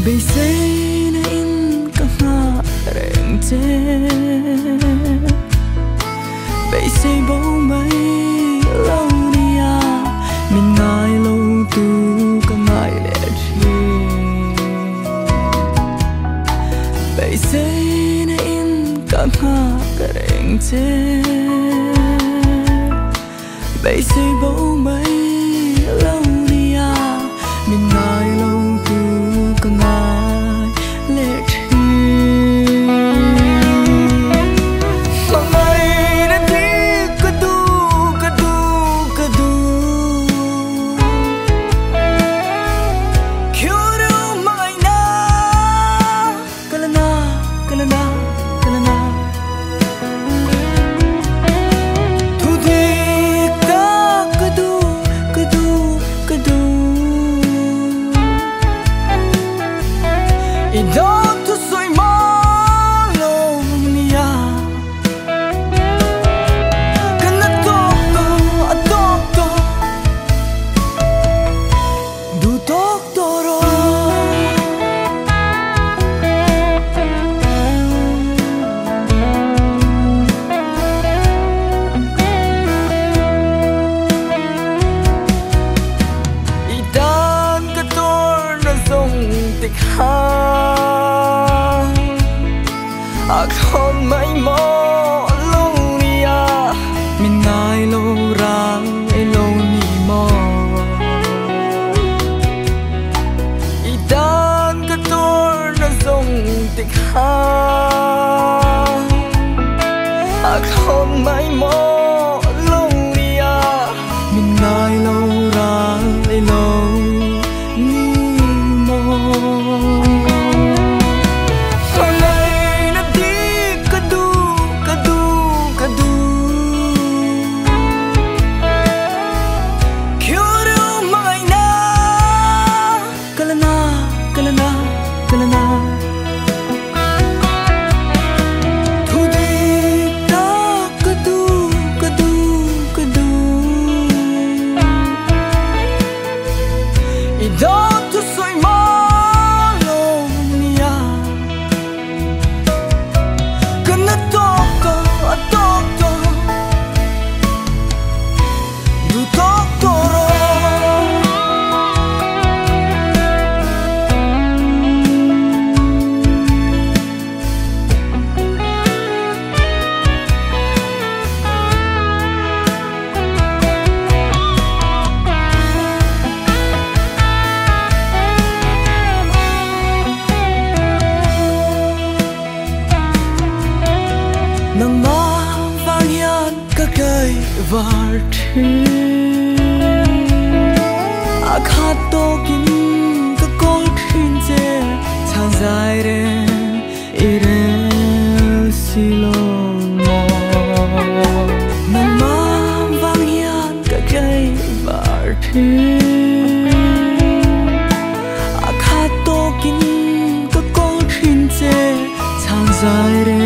bây giờ nên cả ngã rèn chế bây giờ bầu mây lâu đi à mình ngại lâu tu cả ngại lệ chi bây giờ nên cả ngã rèn chế bây giờ bầu mây lâu đi à mình ngại lâu tu cả ngại lệ chi không mấy mò lâu đi à mình ngại lâu rang ai lâu ni mò idan cái tôi nó dùng tiếc không mấy mò lâu đi à mình ngại lâu rang ai lâu ni mò nang ma vang yan ka kai var thi a khat to kin ka kol thin che chang zai re ire silo mo nang ma vang yan ka kai var thi a khat to kin ka kol thin che chang zai re